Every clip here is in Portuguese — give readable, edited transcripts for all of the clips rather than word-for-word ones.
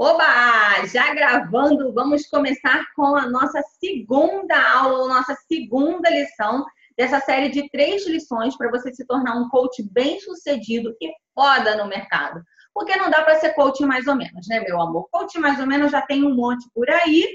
Oba! Já gravando, vamos começar com a nossa segunda aula, nossa segunda lição dessa série de 3 lições para você se tornar um coach bem-sucedido e foda no mercado. Porque não dá para ser coach mais ou menos, né, meu amor? Coach mais ou menos já tem um monte por aí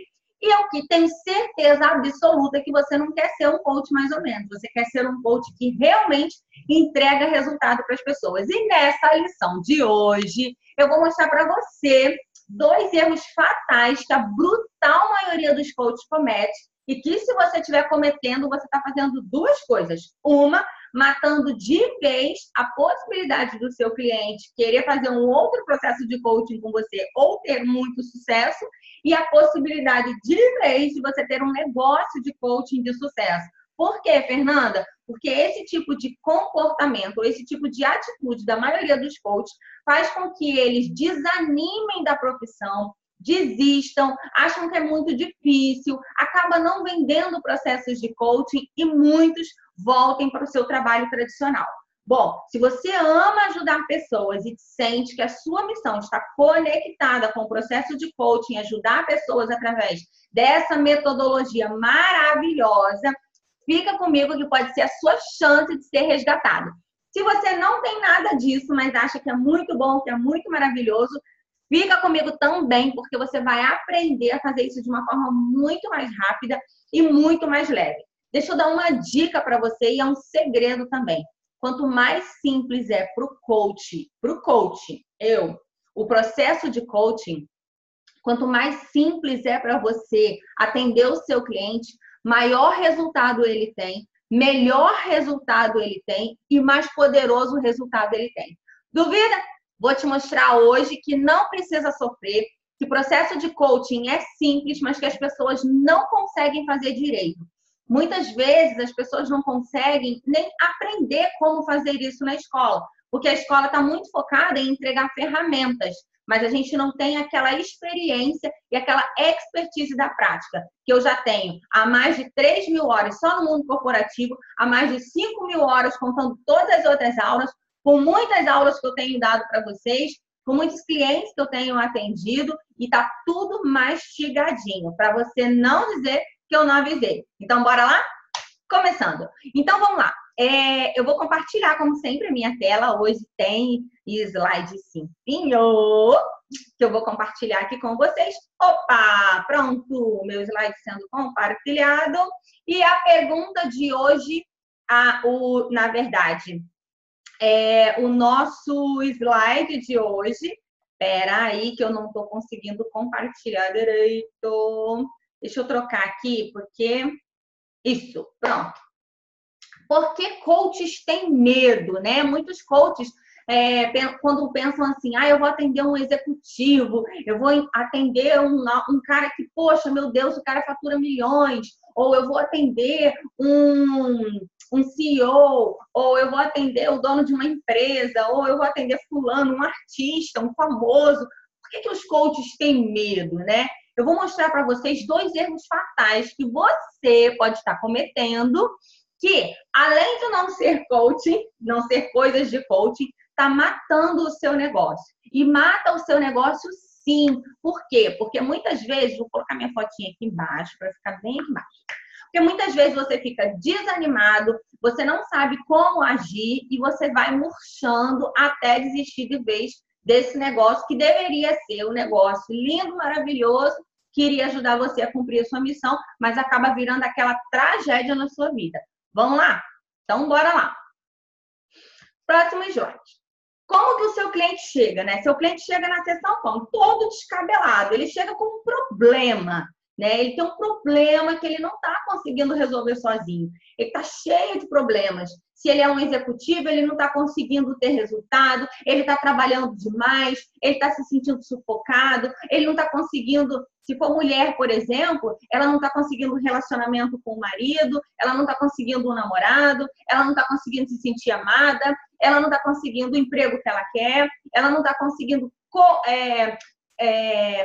e eu que tenho certeza absoluta que você não quer ser um coach mais ou menos. Você quer ser um coach que realmente entrega resultado para as pessoas. E nessa lição de hoje, eu vou mostrar para você 2 erros fatais que a brutal maioria dos coaches comete e que, se você estiver cometendo, você está fazendo 2 coisas. Uma, matando de vez a possibilidade do seu cliente querer fazer um outro processo de coaching com você ou ter muito sucesso, e a possibilidade de vez de você ter um negócio de coaching de sucesso. Por quê, Fernanda? Porque esse tipo de comportamento, esse tipo de atitude da maioria dos coaches faz com que eles desanimem da profissão, desistam, acham que é muito difícil, acaba não vendendo processos de coaching e muitos voltem para o seu trabalho tradicional. Bom, se você ama ajudar pessoas e sente que a sua missão está conectada com o processo de coaching, ajudar pessoas através dessa metodologia maravilhosa, fica comigo que pode ser a sua chance de ser resgatado. Se você não tem nada disso, mas acha que é muito bom, que é muito maravilhoso, fica comigo também, porque você vai aprender a fazer isso de uma forma muito mais rápida e muito mais leve. Deixa eu dar uma dica para você e é um segredo também. Quanto mais simples é para o coach, o processo de coaching, quanto mais simples é para você atender o seu cliente, maior resultado ele tem, melhor resultado ele tem e mais poderoso resultado ele tem. Duvida? Vou te mostrar hoje que não precisa sofrer, que o processo de coaching é simples, mas que as pessoas não conseguem fazer direito. Muitas vezes as pessoas não conseguem nem aprender como fazer isso na escola, porque a escola está muito focada em entregar ferramentas, mas a gente não tem aquela experiência e aquela expertise da prática, que eu já tenho há mais de 3.000 horas só no mundo corporativo, há mais de 5.000 horas contando todas as outras aulas, com muitas aulas que eu tenho dado para vocês, com muitos clientes que eu tenho atendido, e tá tudo mastigadinho, para você não dizer que eu não avisei. Então, bora lá? Começando. Então, vamos lá. Eu vou compartilhar, como sempre, a minha tela. Hoje tem slide simplinho, que eu vou compartilhar aqui com vocês. Opa! Pronto! Meu slide sendo compartilhado. E a pergunta de hoje, na verdade, o nosso slide de hoje. Espera aí que eu não estou conseguindo compartilhar direito. Deixa eu trocar aqui, porque... Isso, pronto. Por que coaches têm medo, né? Muitos coaches, quando pensam assim, eu vou atender um executivo, eu vou atender um cara que, poxa, meu Deus, o cara fatura milhões, ou eu vou atender um CEO, ou eu vou atender o dono de uma empresa, ou eu vou atender fulano, um artista, um famoso. Por que os coaches têm medo, né? Eu vou mostrar para vocês 2 erros fatais que você pode estar cometendo, que, além de não ser coaching, não ser coisas de coaching, está matando o seu negócio. E mata o seu negócio sim. Por quê? Porque muitas vezes, vou colocar minha fotinha aqui embaixo, para ficar bem aqui embaixo. Porque muitas vezes você fica desanimado, você não sabe como agir e você vai murchando até desistir de vez desse negócio que deveria ser um negócio lindo, maravilhoso, que iria ajudar você a cumprir a sua missão, mas acaba virando aquela tragédia na sua vida. Vamos lá? Então, bora lá. Próximo slide. Como que o seu cliente chega, né? Seu cliente chega na sessão todo descabelado. Ele chega com um problema, né? Ele tem um problema que ele não está conseguindo resolver sozinho. Ele está cheio de problemas. Se ele é um executivo, ele não está conseguindo ter resultado, ele está trabalhando demais, ele está se sentindo sufocado, ele não está conseguindo, se for mulher, por exemplo, ela não está conseguindo um relacionamento com o marido, ela não está conseguindo um namorado, ela não está conseguindo se sentir amada, ela não está conseguindo o emprego que ela quer, ela não está conseguindo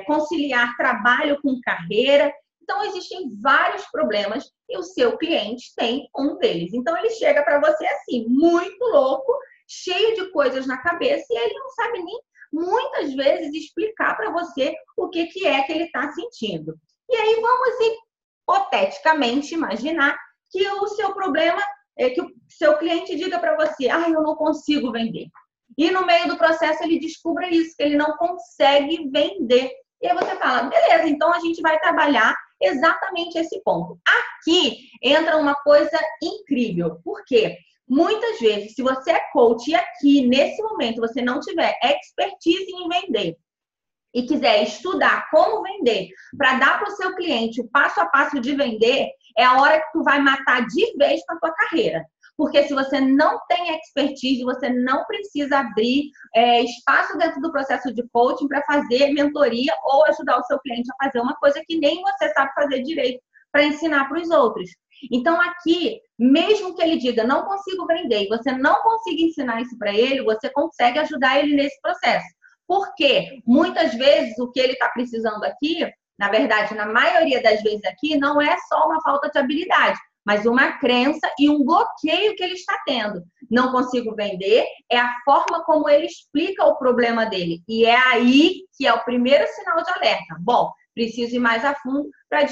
conciliar trabalho com carreira. Então, existem vários problemas e o seu cliente tem um deles. Então, ele chega para você assim, muito louco, cheio de coisas na cabeça e ele não sabe nem, muitas muitas vezes explicar para você o que é que ele está sentindo. E aí vamos hipoteticamente imaginar que o seu problema é que o seu cliente diga para você: ah, eu não consigo vender. E no meio do processo ele descubra isso, que ele não consegue vender. E aí você fala: beleza, então a gente vai trabalhar exatamente esse ponto. Aqui entra uma coisa incrível. Por quê? Muitas vezes, se você é coach e aqui, nesse momento, você não tiver expertise em vender e quiser estudar como vender para dar para o seu cliente o passo a passo de vender, é a hora que tu vai matar de vez com a tua carreira. Porque se você não tem expertise, você não precisa abrir espaço dentro do processo de coaching para fazer mentoria ou ajudar o seu cliente a fazer uma coisa que nem você sabe fazer direito para ensinar para os outros. Então, aqui, mesmo que ele diga, não consigo vender, e você não consiga ensinar isso para ele, você consegue ajudar ele nesse processo. Porque muitas vezes o que ele está precisando aqui, na verdade, na maioria das vezes aqui, não é só uma falta de habilidade, mas uma crença e um bloqueio que ele está tendo. Não consigo vender, é a forma como ele explica o problema dele. E é aí que é o primeiro sinal de alerta. Bom, preciso ir mais a fundo para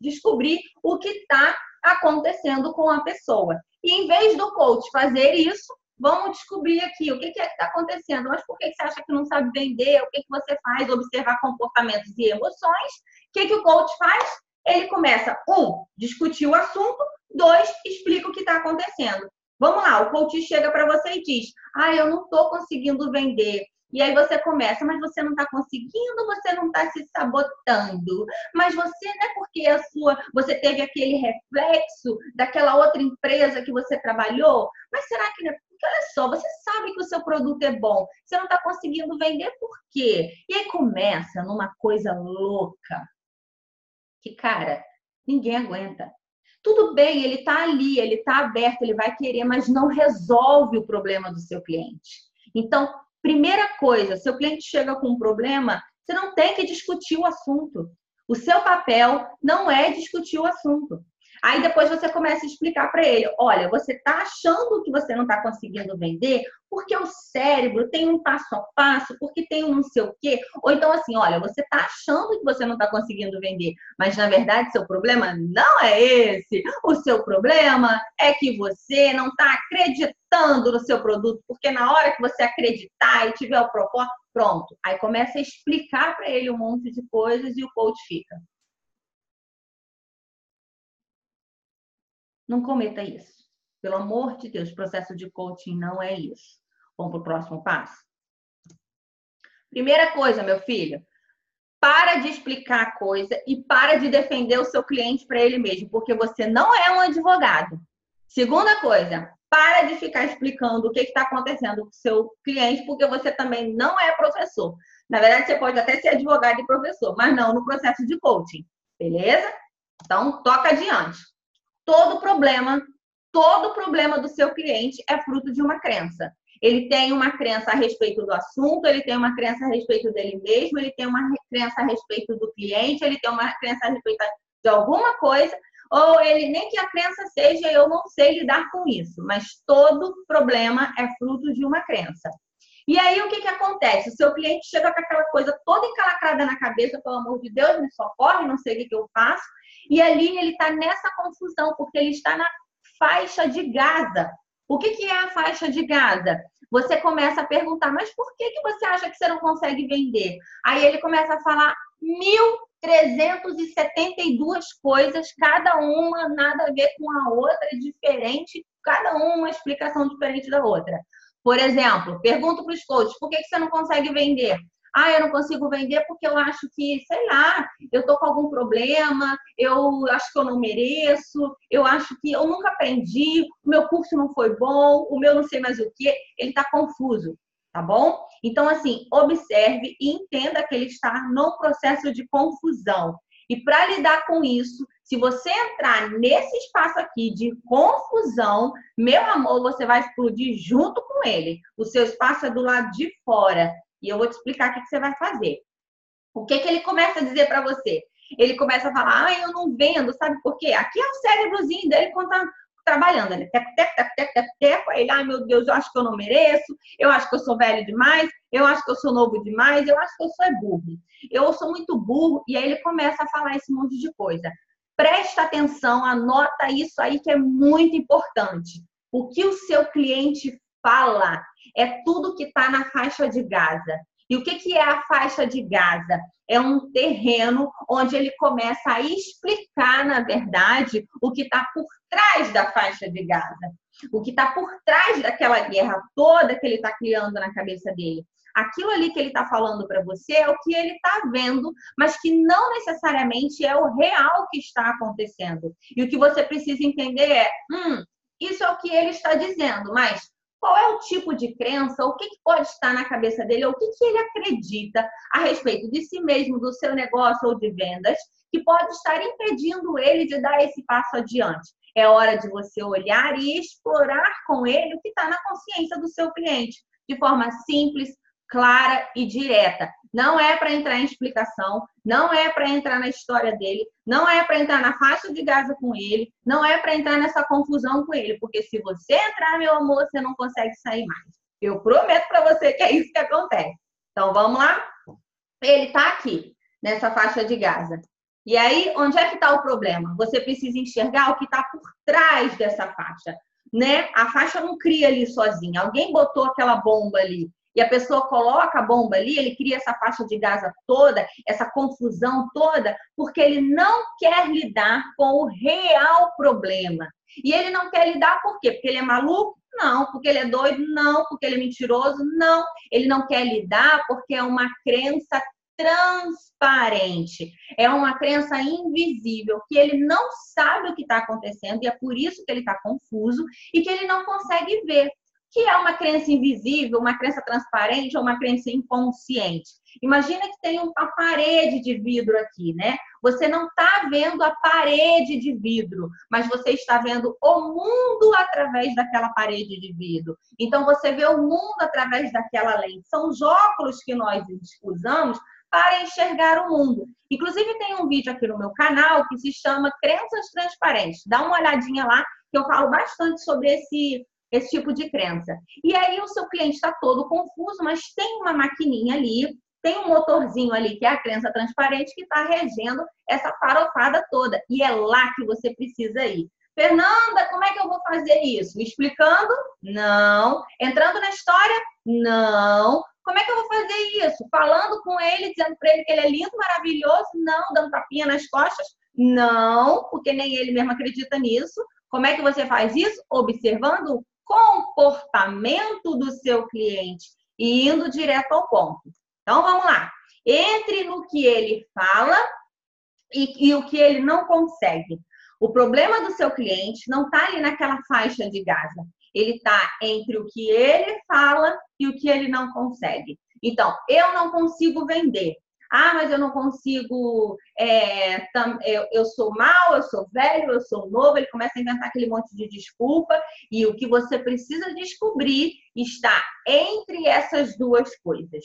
descobrir o que está acontecendo com a pessoa. E em vez do coach fazer isso, vamos descobrir aqui o que é que está acontecendo. Mas por que você acha que não sabe vender? O que você faz? Observar comportamentos e emoções. O que o coach faz? Ele começa, 1, discutir o assunto, 2, explica o que está acontecendo. Vamos lá, o coach chega para você e diz: ah, eu não estou conseguindo vender. E aí você começa: mas você não está conseguindo, você não está se sabotando. Mas você, não é porque você teve aquele reflexo daquela outra empresa que você trabalhou? Mas será que não é? Porque olha só, você sabe que o seu produto é bom, você não está conseguindo vender por quê? E aí começa numa coisa louca que, cara, ninguém aguenta. Tudo bem, ele está ali, ele está aberto, ele vai querer, mas não resolve o problema do seu cliente. Então, primeira coisa, seu cliente chega com um problema, você não tem que discutir o assunto. O seu papel não é discutir o assunto. Aí depois você começa a explicar para ele: olha, você está achando que você não está conseguindo vender porque o cérebro tem um passo a passo, porque tem um não sei o quê. Ou então assim: olha, você está achando que você não está conseguindo vender, mas na verdade seu problema não é esse. O seu problema é que você não está acreditando no seu produto, porque na hora que você acreditar e tiver o propósito, pronto. Aí começa a explicar para ele um monte de coisas e o coach fica: não cometa isso. Pelo amor de Deus, processo de coaching não é isso. Vamos para o próximo passo? Primeira coisa, meu filho, para de explicar a coisa e para de defender o seu cliente para ele mesmo, porque você não é um advogado. Segunda coisa, para de ficar explicando o que está acontecendo com o seu cliente, porque você também não é professor. Na verdade, você pode até ser advogado e professor, mas não no processo de coaching. Beleza? Então, toca adiante. Todo problema do seu cliente é fruto de uma crença. Ele tem uma crença a respeito do assunto, ele tem uma crença a respeito dele mesmo, ele tem uma crença a respeito do cliente, ele tem uma crença a respeito de alguma coisa, ou ele nem que a crença seja: eu não sei lidar com isso, mas todo problema é fruto de uma crença. E aí o que acontece? O seu cliente chega com aquela coisa toda encalacrada na cabeça: pelo amor de Deus, me socorre, não sei o que eu faço. E ali ele está nessa confusão, porque ele está na faixa de Gaza. O que é a faixa de Gaza? Você começa a perguntar: mas por que você acha que você não consegue vender? Aí ele começa a falar 1.372 coisas, cada uma nada a ver com a outra, diferente, cada uma explicação diferente da outra. Por exemplo, pergunto para os coaches: por que você não consegue vender? Ah, eu não consigo vender porque eu acho que, sei lá, eu tô com algum problema, eu acho que eu não mereço, eu acho que eu nunca aprendi, o meu curso não foi bom, o meu não sei mais o quê. Ele tá confuso, tá bom? Então, assim, observe e entenda que ele está no processo de confusão. E para lidar com isso, se você entrar nesse espaço aqui de confusão, meu amor, você vai explodir junto com ele. O seu espaço é do lado de fora. E eu vou te explicar o que você vai fazer. O que ele começa a dizer para você? Ele começa a falar: ah, eu não vendo, sabe por quê? Aqui é o cérebrozinho dele trabalhando, né? Teco, aí ele, ai meu Deus, eu acho que eu não mereço, eu acho que eu sou velho demais, eu acho que eu sou novo demais, eu acho que eu sou burro. Eu sou muito burro, e aí ele começa a falar esse monte de coisa. Presta atenção, anota isso aí que é muito importante. O que o seu cliente fala é tudo que está na faixa de Gaza. E o que é a faixa de Gaza? É um terreno onde ele começa a explicar, na verdade, o que está por trás da faixa de Gaza. O que está por trás daquela guerra toda que ele está criando na cabeça dele. Aquilo ali que ele está falando para você é o que ele está vendo, mas que não necessariamente é o real que está acontecendo. E o que você precisa entender é, isso é o que ele está dizendo, mas qual é o tipo de crença, o que pode estar na cabeça dele, ou o que ele acredita a respeito de si mesmo, do seu negócio ou de vendas, que pode estar impedindo ele de dar esse passo adiante. É hora de você olhar e explorar com ele o que está na consciência do seu cliente, de forma simples, clara e direta. Não é para entrar em explicação, não é para entrar na história dele, não é para entrar na faixa de Gaza com ele, não é para entrar nessa confusão com ele, porque se você entrar, meu amor, você não consegue sair mais. Eu prometo para você que é isso que acontece. Então, vamos lá? Ele está aqui, nessa faixa de Gaza. E aí, onde é que está o problema? Você precisa enxergar o que está por trás dessa faixa, né? A faixa não cria ali sozinha. Alguém botou aquela bomba ali e a pessoa coloca a bomba ali, ele cria essa faixa de Gaza toda, essa confusão toda, porque ele não quer lidar com o real problema. E ele não quer lidar por quê? Porque ele é maluco? Não. Porque ele é doido? Não. Porque ele é mentiroso? Não. Ele não quer lidar porque é uma crença transparente. É uma crença invisível, que ele não sabe o que está acontecendo e é por isso que ele está confuso e que ele não consegue ver. Que é uma crença invisível, uma crença transparente ou uma crença inconsciente. Imagina que tem uma parede de vidro aqui, né? Você não está vendo a parede de vidro, mas você está vendo o mundo através daquela parede de vidro. Então, você vê o mundo através daquela lente. São os óculos que nós usamos para enxergar o mundo. Inclusive, tem um vídeo aqui no meu canal que se chama Crenças Transparentes. Dá uma olhadinha lá, que eu falo bastante sobre esse tipo de crença. E aí o seu cliente está todo confuso, mas tem uma maquininha ali, tem um motorzinho ali, que é a crença transparente, que está regendo essa farofada toda. E é lá que você precisa ir. Fernanda, como é que eu vou fazer isso? Explicando? Não. Entrando na história? Não. Como é que eu vou fazer isso? Falando com ele, dizendo para ele que ele é lindo, maravilhoso? Não. Dando tapinha nas costas? Não, porque nem ele mesmo acredita nisso. Como é que você faz isso? Observando o comportamento do seu cliente e indo direto ao ponto. Então, vamos lá. Entre no que ele fala e o que ele não consegue. O problema do seu cliente não está ali naquela faixa de Gaza. Ele está entre o que ele fala e o que ele não consegue. Então, eu não consigo vender. Ah, mas eu não consigo, eu sou mau, eu sou velho, eu sou novo. Ele começa a inventar aquele monte de desculpa. E o que você precisa descobrir está entre essas duas coisas.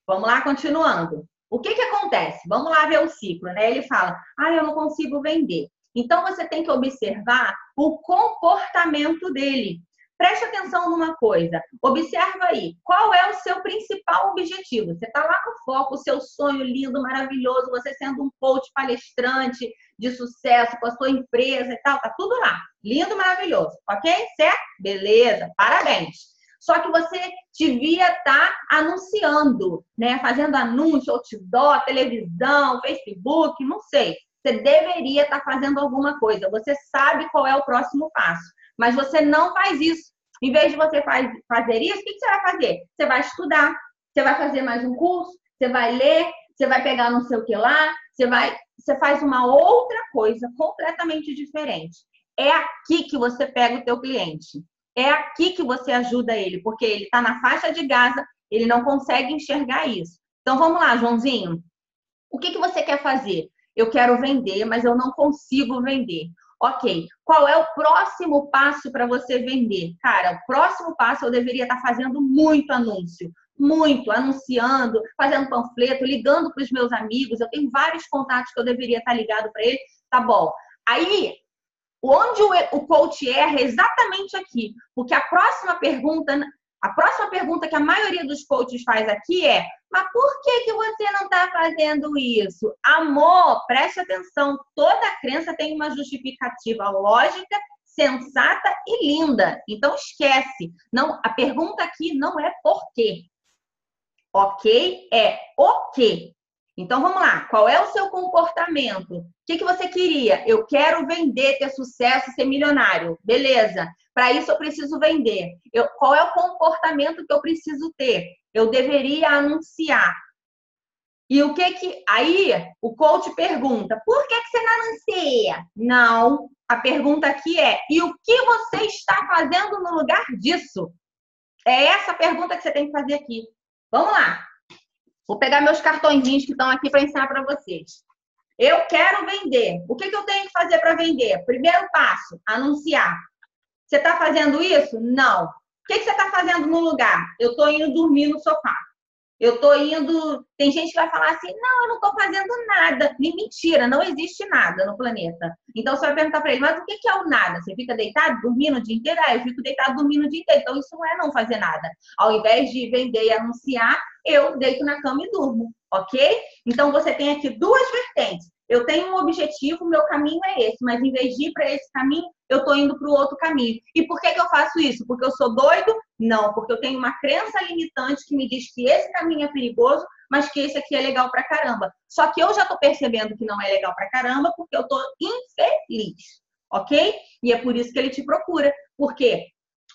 Vamos lá, continuando. O que acontece? Vamos lá ver o ciclo, né? Ele fala, eu não consigo vender. Então, você tem que observar o comportamento dele. Preste atenção numa coisa, observa aí, qual é o seu principal objetivo? Você está lá no foco, o seu sonho lindo, maravilhoso, você sendo um coach palestrante de sucesso com a sua empresa e tal, tá tudo lá, lindo, maravilhoso, ok? Certo? Beleza, parabéns. Só que você devia estar anunciando, né? Fazendo anúncio, outdoor, televisão, Facebook, não sei. Você deveria estar fazendo alguma coisa, você sabe qual é o próximo passo. Mas você não faz isso. Em vez de você fazer isso, o que você vai fazer? Você vai estudar, você vai fazer mais um curso, você vai ler, você vai pegar não sei o que lá, você faz uma outra coisa completamente diferente. É aqui que você pega o teu cliente. É aqui que você ajuda ele, porque ele está na faixa de Gaza, ele não consegue enxergar isso. Então, vamos lá, Joãozinho. O que você quer fazer? Eu quero vender, mas eu não consigo vender. Ok, qual é o próximo passo para você vender? Cara, o próximo passo eu deveria estar fazendo muito anúncio, muito, anunciando, fazendo panfleto, ligando para os meus amigos. Eu tenho vários contatos que eu deveria estar ligado para eles. Tá bom. Aí, Onde o coach erra é exatamente aqui. Porque a próxima pergunta que a maioria dos coaches faz aqui é: mas por que você não está fazendo isso? Amor, preste atenção. Toda crença tem uma justificativa lógica, sensata e linda. Então esquece. Não, a pergunta aqui não é por quê. Ok? É o quê? Então vamos lá. Qual é o seu comportamento? O que você queria? Eu quero vender, ter sucesso, ser milionário. Beleza. Para isso eu preciso vender. Qual é o comportamento que eu preciso ter? Eu deveria anunciar. E o que aí o coach pergunta: por que você não anuncia? Não. A pergunta aqui é: e o que você está fazendo no lugar disso? É essa a pergunta que você tem que fazer aqui. Vamos lá. Vou pegar meus cartõezinhos que estão aqui para ensinar para vocês. Eu quero vender. O que eu tenho que fazer para vender? Primeiro passo, anunciar. Você está fazendo isso? Não. O que você está fazendo no lugar? Eu estou indo dormir no sofá. Eu estou indo... Tem gente que vai falar assim: não, eu não estou fazendo nada. Mentira, não existe nada no planeta. Então você vai perguntar para ele: mas o que é o nada? Você fica deitado, dormindo o dia inteiro? Eu fico deitado, dormindo o dia inteiro. Então isso não é não fazer nada. Ao invés de vender e anunciar, eu deito na cama e durmo, ok? Então você tem aqui duas vertentes. Eu tenho um objetivo, meu caminho é esse, mas em vez de ir para esse caminho, eu estou indo para o outro caminho. E por que eu faço isso? Porque eu sou doido? Não, porque eu tenho uma crença limitante que me diz que esse caminho é perigoso, mas que esse aqui é legal pra caramba. Só que eu já estou percebendo que não é legal pra caramba porque eu estou infeliz, ok? E é por isso que ele te procura, porque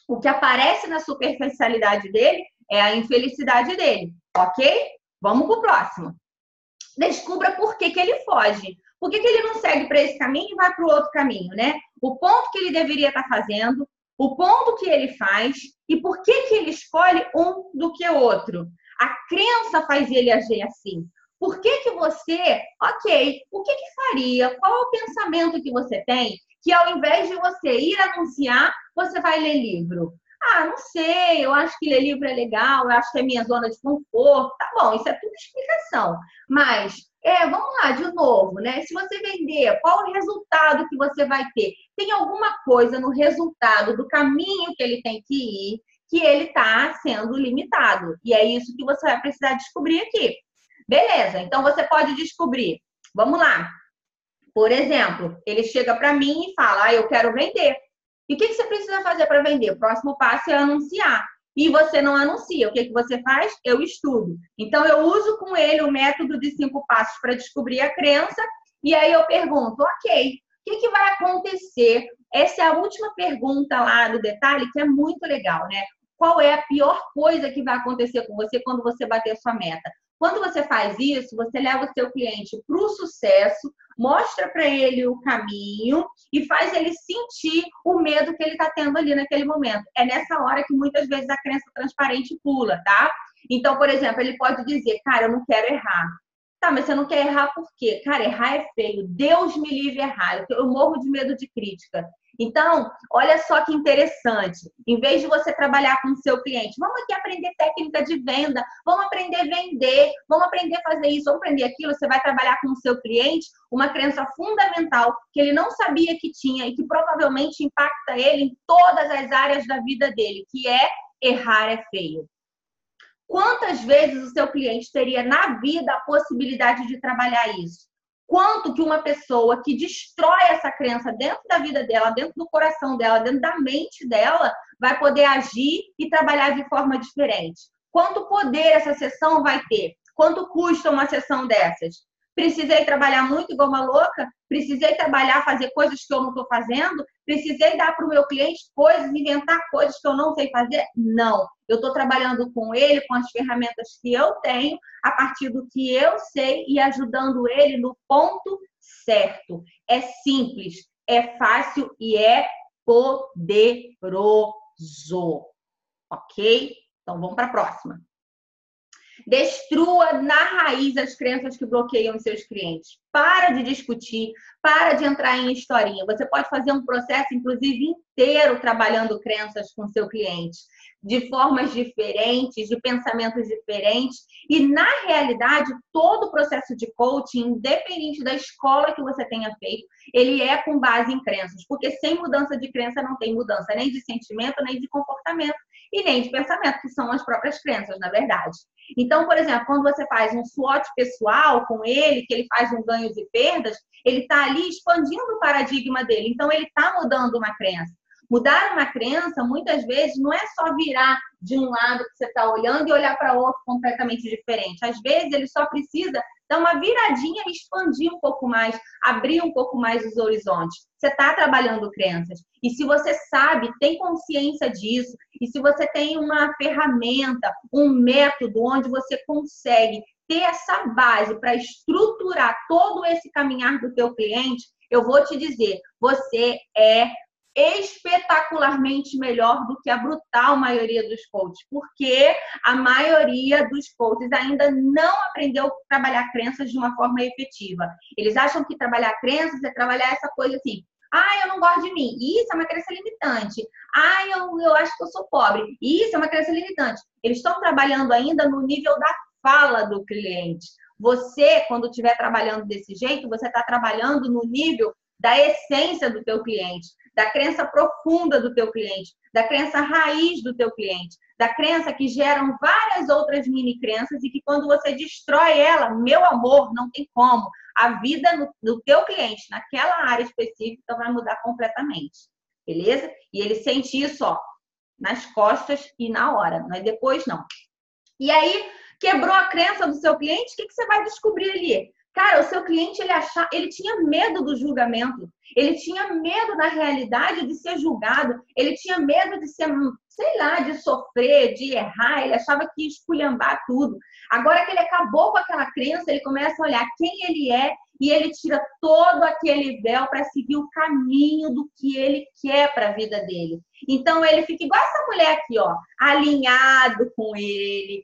o que aparece na superficialidade dele é a infelicidade dele, ok? Vamos pro próximo. Descubra por que ele foge. Por que ele não segue para esse caminho e vai para o outro caminho, né? O ponto que ele deveria estar fazendo, o ponto que ele faz e por que ele escolhe um do que o outro. A crença faz ele agir assim. Por que você, ok, o que faria? Qual é o pensamento que você tem que ao invés de você ir anunciar, você vai ler livro? Ah, não sei, eu acho que ler livro é legal, eu acho que é minha zona de conforto. Tá bom, isso é tudo explicação. Mas, vamos lá, de novo, né? Se você vender, qual o resultado que você vai ter? Tem alguma coisa no resultado do caminho que ele tem que ir que ele está sendo limitado. E é isso que você vai precisar descobrir aqui. Beleza, então você pode descobrir. Vamos lá. Por exemplo, ele chega para mim e fala: eu quero vender. E o que você precisa fazer para vender? O próximo passo é anunciar. E você não anuncia. O que você faz? Eu estudo. Então, eu uso com ele o método de 5 passos para descobrir a crença. E aí eu pergunto: ok, o que vai acontecer? Essa é a última pergunta lá do detalhe, que é muito legal, né? Qual é a pior coisa que vai acontecer com você quando você bater sua meta? Quando você faz isso, você leva o seu cliente para o sucesso, mostra para ele o caminho e faz ele sentir o medo que ele está tendo ali naquele momento. É nessa hora que muitas vezes a crença transparente pula, tá? Então, por exemplo, ele pode dizer: cara, eu não quero errar. Tá, mas você não quer errar por quê? Cara, errar é feio. Deus me livre errar. Eu morro de medo de crítica. Então, olha só que interessante. Em vez de você trabalhar com o seu cliente, vamos aqui aprender técnica de venda, vamos aprender a vender, vamos aprender a fazer isso, vamos aprender aquilo. Você vai trabalhar com o seu cliente uma crença fundamental que ele não sabia que tinha e que provavelmente impacta ele em todas as áreas da vida dele, que é: errar é feio. Quantas vezes o seu cliente teria na vida a possibilidade de trabalhar isso? Quanto que uma pessoa que destrói essa crença dentro da vida dela, dentro do coração dela, dentro da mente dela, vai poder agir e trabalhar de forma diferente? Quanto poder essa sessão vai ter? Quanto custa uma sessão dessas? Precisei trabalhar muito igual uma louca? Precisei trabalhar, fazer coisas que eu não estou fazendo? Precisei dar para o meu cliente coisas, inventar coisas que eu não sei fazer? Não. Eu estou trabalhando com ele, com as ferramentas que eu tenho, a partir do que eu sei e ajudando ele no ponto certo. É simples, é fácil e é poderoso. Ok? Então, vamos para a próxima. Destrua na raiz as crenças que bloqueiam os seus clientes. Para de discutir, para de entrar em historinha. Você pode fazer um processo, inclusive, inteiro trabalhando crenças com seu cliente, de formas diferentes, de pensamentos diferentes. E, na realidade, todo o processo de coaching, independente da escola que você tenha feito, ele é com base em crenças. Porque sem mudança de crença não tem mudança nem de sentimento, nem de comportamento e nem de pensamento, que são as próprias crenças, na verdade. Então, por exemplo, quando você faz um SWOT pessoal com ele, que ele faz um ganhos e perdas, ele está ali expandindo o paradigma dele. Então, ele está mudando uma crença. Mudar uma crença, muitas vezes, não é só virar de um lado que você está olhando e olhar para outro completamente diferente. Às vezes, ele só precisa dar uma viradinha e expandir um pouco mais, abrir um pouco mais os horizontes. Você está trabalhando crenças. E se você sabe, tem consciência disso, e se você tem uma ferramenta, um método onde você consegue ter essa base para estruturar todo esse caminhar do teu cliente, eu vou te dizer, você é espetacularmente melhor do que a brutal maioria dos coaches, porque a maioria dos coaches ainda não aprendeu a trabalhar crenças de uma forma efetiva. Eles acham que trabalhar crenças é trabalhar essa coisa assim, eu não gosto de mim, isso é uma crença limitante, eu acho que eu sou pobre, isso é uma crença limitante. Eles estão trabalhando ainda no nível da fala do cliente. Você, quando estiver trabalhando desse jeito, você está trabalhando no nível da essência do teu cliente, da crença profunda do teu cliente, da crença raiz do teu cliente, da crença que geram várias outras mini crenças e que quando você destrói ela, meu amor, não tem como. A vida do teu cliente naquela área específica vai mudar completamente, beleza? E ele sente isso, ó, nas costas e na hora, não é depois não. E aí, quebrou a crença do seu cliente, o que você vai descobrir ali? Cara, o seu cliente, ele tinha medo do julgamento, ele tinha medo da realidade de ser julgado, ele tinha medo de ser, sei lá, de sofrer, de errar, ele achava que ia esculhambar tudo. Agora que ele acabou com aquela crença, ele começa a olhar quem ele é e ele tira todo aquele véu para seguir o caminho do que ele quer para a vida dele. Então, ele fica igual essa mulher aqui, ó, alinhado com ele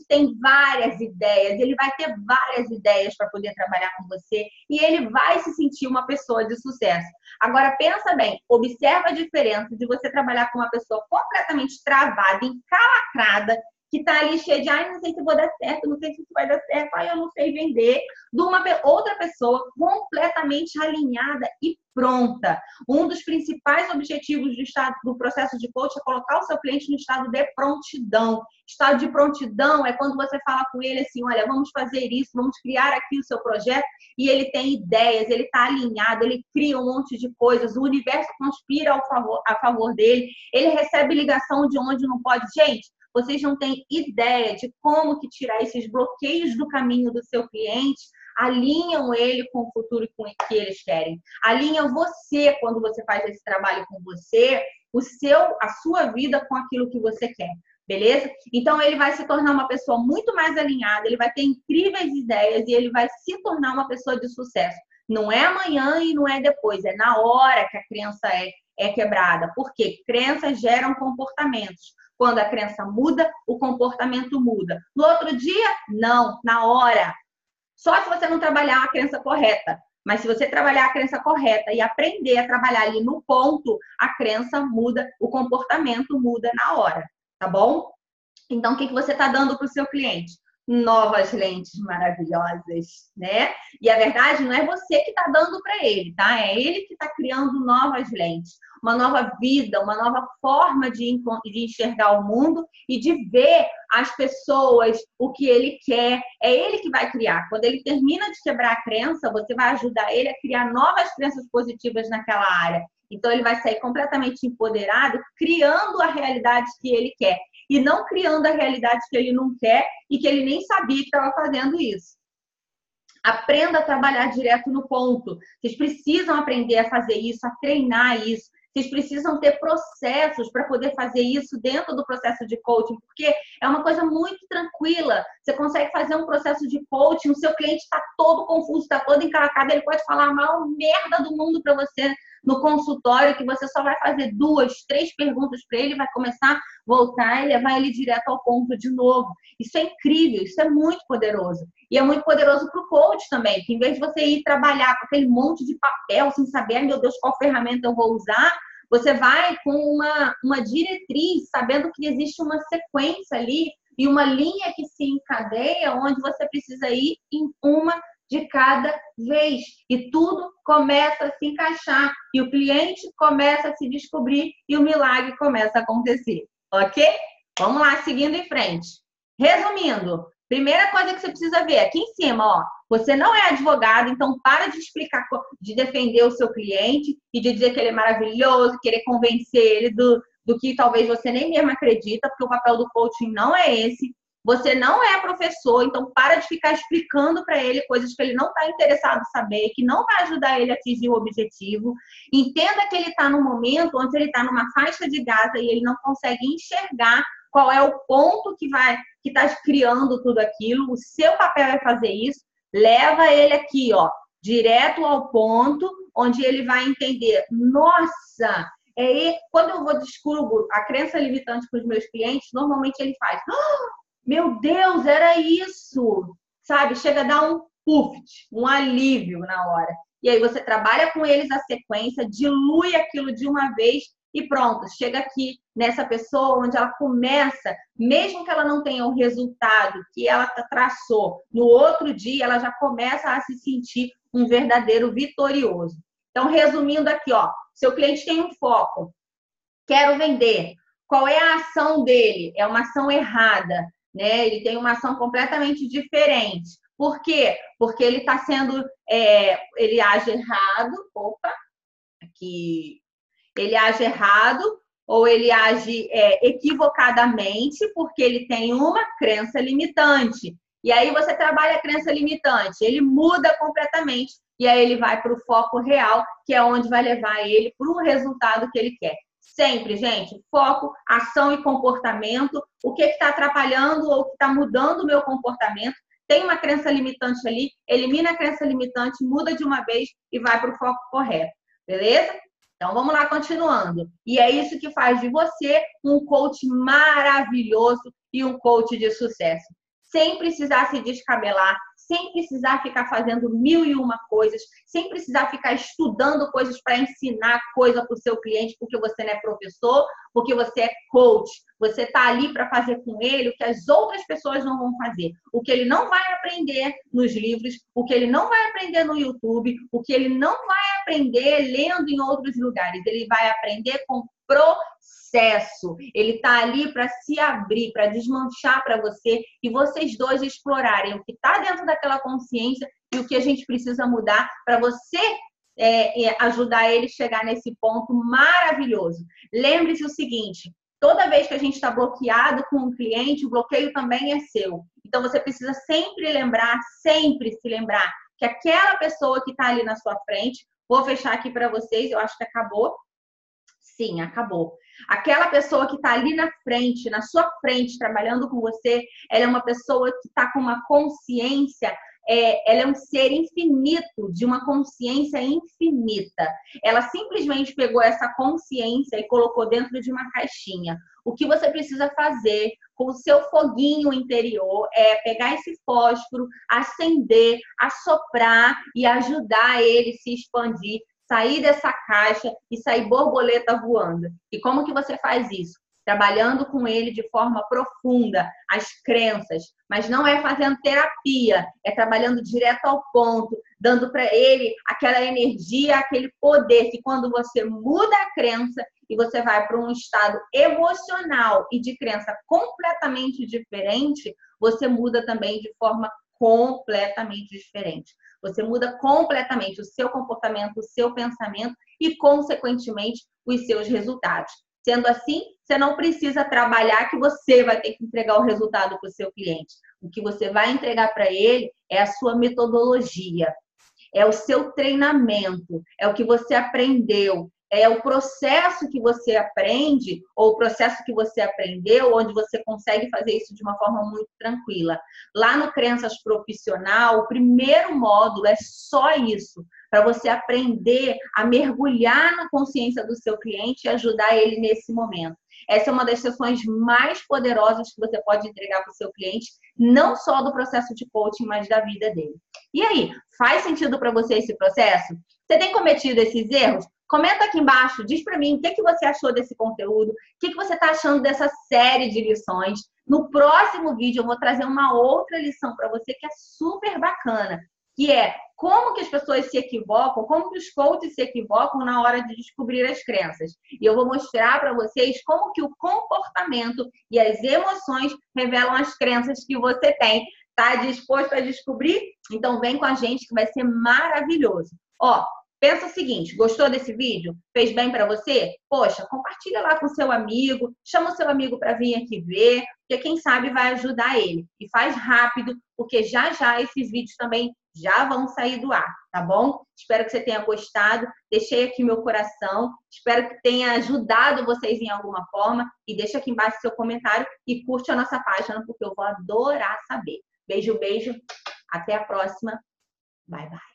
tem várias ideias, ele vai ter várias ideias para poder trabalhar com você e ele vai se sentir uma pessoa de sucesso. Agora, pensa bem, observa a diferença de você trabalhar com uma pessoa completamente travada, encalacrada, que está ali cheia de, não sei se vou dar certo, não sei se vai dar certo, eu não sei vender, de uma outra pessoa completamente alinhada e pronta. Um dos principais objetivos do processo de coaching é colocar o seu cliente no estado de prontidão. Estado de prontidão é quando você fala com ele assim, olha, vamos fazer isso, vamos criar aqui o seu projeto, e ele tem ideias, ele está alinhado, ele cria um monte de coisas, o universo conspira a favor dele, ele recebe ligação de onde não pode. Gente, vocês não têm ideia de como que tirar esses bloqueios do caminho do seu cliente, alinham ele com o futuro que eles querem. Alinham você quando você faz esse trabalho com você, a sua vida com aquilo que você quer, beleza? Então, ele vai se tornar uma pessoa muito mais alinhada, ele vai ter incríveis ideias e ele vai se tornar uma pessoa de sucesso. Não é amanhã e não é depois, é na hora que a crença é quebrada. Por quê? Crenças geram comportamentos. Quando a crença muda, o comportamento muda. No outro dia, não, na hora. Só se você não trabalhar a crença correta. Mas se você trabalhar a crença correta e aprender a trabalhar ali no ponto, a crença muda, o comportamento muda na hora, tá bom? Então, o que você está dando para o seu cliente? Novas lentes maravilhosas, né? E a verdade não é você que está dando para ele, tá? É ele que está criando novas lentes, uma nova vida, uma nova forma de enxergar o mundo e de ver as pessoas, o que ele quer. É ele que vai criar. Quando ele termina de quebrar a crença, você vai ajudar ele a criar novas crenças positivas naquela área. Então, ele vai sair completamente empoderado, criando a realidade que ele quer. E não criando a realidade que ele não quer e que ele nem sabia que estava fazendo isso. Aprenda a trabalhar direto no ponto. Vocês precisam aprender a fazer isso, a treinar isso. Vocês precisam ter processos para poder fazer isso dentro do processo de coaching, porque é uma coisa muito tranquila. Você consegue fazer um processo de coaching, o seu cliente está todo confuso, está todo encalacrado, ele pode falar a maior merda do mundo para você no consultório que você só vai fazer 2, 3 perguntas para ele, vai começar a voltar e levar ele direto ao ponto de novo. Isso é incrível, isso é muito poderoso. E é muito poderoso para o coach também, que em vez de você ir trabalhar com aquele monte de papel, sem saber, meu Deus, qual ferramenta eu vou usar, você vai com uma diretriz, sabendo que existe uma sequência ali e uma linha que se encadeia, onde você precisa ir em uma de cada vez. E tudo começa a se encaixar. E o cliente começa a se descobrir e o milagre começa a acontecer. Ok? Vamos lá, seguindo em frente. Resumindo, primeira coisa que você precisa ver, aqui em cima, ó. Você não é advogado, então para de explicar, de defender o seu cliente e de dizer que ele é maravilhoso, querer convencer ele do que talvez você nem mesmo acredita, porque o papel do coaching não é esse. Você não é professor, então para de ficar explicando para ele coisas que ele não está interessado em saber, que não vai ajudar ele a atingir o objetivo. Entenda que ele está num momento onde ele está numa faixa de Gaza e ele não consegue enxergar qual é o ponto que está criando tudo aquilo. O seu papel é fazer isso. Leva ele aqui, ó, direto ao ponto onde ele vai entender. Nossa! Quando eu vou descubro a crença limitante para os meus clientes, normalmente ele faz: meu Deus, era isso! Sabe? Chega a dar um puff, um alívio na hora. E aí você trabalha com eles a sequência, dilui aquilo de uma vez e pronto, chega aqui nessa pessoa onde ela começa, mesmo que ela não tenha o resultado que ela traçou, no outro dia ela já começa a se sentir um verdadeiro vitorioso. Então, resumindo aqui, ó, seu cliente tem um foco, quero vender. Qual é a ação dele? É uma ação errada, né? Ele tem uma ação completamente diferente. Por quê? Porque ele está sendo, ele age errado. Opa, aqui. Ele age errado ou ele age equivocadamente porque ele tem uma crença limitante. E aí você trabalha a crença limitante, ele muda completamente e aí ele vai para o foco real, que é onde vai levar ele para o resultado que ele quer. Sempre, gente, foco, ação e comportamento. O que está atrapalhando ou que está mudando o meu comportamento? Tem uma crença limitante ali, elimina a crença limitante, muda de uma vez e vai para o foco correto. Beleza? Então, vamos lá, continuando. E é isso que faz de você um coach maravilhoso e um coach de sucesso. Sem precisar se descabelar, sem precisar ficar fazendo 1001 coisas, sem precisar ficar estudando coisas para ensinar coisa para o seu cliente, porque você não é professor, porque você é coach. Você está ali para fazer com ele o que as outras pessoas não vão fazer. O que ele não vai aprender nos livros, o que ele não vai aprender no YouTube, o que ele não vai aprender lendo em outros lugares. Ele vai aprender com processo. Ele está ali para se abrir, para desmanchar para você e vocês dois explorarem o que está dentro daquela consciência e o que a gente precisa mudar para você ajudar ele a chegar nesse ponto maravilhoso. Lembre-se o seguinte: toda vez que a gente está bloqueado com um cliente, o bloqueio também é seu. Então você precisa sempre se lembrar que aquela pessoa que está ali na sua frente, vou fechar aqui para vocês, eu acho que acabou. Sim, acabou. Aquela pessoa que está ali na frente, na sua frente, trabalhando com você, ela é uma pessoa que está com uma consciência, ela é um ser infinito, de uma consciência infinita. Ela simplesmente pegou essa consciência e colocou dentro de uma caixinha. O que você precisa fazer com o seu foguinho interior é pegar esse fósforo, acender, assoprar e ajudar ele a se expandir, sair dessa caixa e sair borboleta voando. E como que você faz isso? Trabalhando com ele de forma profunda, as crenças, mas não é fazendo terapia, é trabalhando direto ao ponto, dando para ele aquela energia, aquele poder, que quando você muda a crença e você vai para um estado emocional e de crença completamente diferente, você muda também de forma completamente diferente. Você muda completamente o seu comportamento, o seu pensamento e, consequentemente, os seus resultados. Sendo assim, você não precisa trabalhar que você vai ter que entregar o resultado para o seu cliente. O que você vai entregar para ele é a sua metodologia, é o seu treinamento, é o que você aprendeu, é o processo que você aprende, ou o processo que você aprendeu, onde você consegue fazer isso de uma forma muito tranquila. Lá no Crenças Profissional, o primeiro módulo é só isso, para você aprender a mergulhar na consciência do seu cliente e ajudar ele nesse momento. Essa é uma das sessões mais poderosas que você pode entregar para o seu cliente, não só do processo de coaching, mas da vida dele. E aí, faz sentido para você esse processo? Você tem cometido esses erros? Comenta aqui embaixo, diz para mim o que você achou desse conteúdo, o que você está achando dessa série de lições. No próximo vídeo eu vou trazer uma outra lição para você que é super bacana, que é como que as pessoas se equivocam, como que os coaches se equivocam na hora de descobrir as crenças. E eu vou mostrar para vocês como que o comportamento e as emoções revelam as crenças que você tem. Tá disposto a descobrir? Então vem com a gente que vai ser maravilhoso. Ó, pensa o seguinte, gostou desse vídeo? Fez bem para você? Poxa, compartilha lá com seu amigo, chama o seu amigo para vir aqui ver, porque quem sabe vai ajudar ele. E faz rápido, porque já já esses vídeos também já vão sair do ar, tá bom? Espero que você tenha gostado. Deixei aqui meu coração. Espero que tenha ajudado vocês em alguma forma. E deixa aqui embaixo seu comentário e curte a nossa página, porque eu vou adorar saber. Beijo, beijo. Até a próxima. Bye, bye.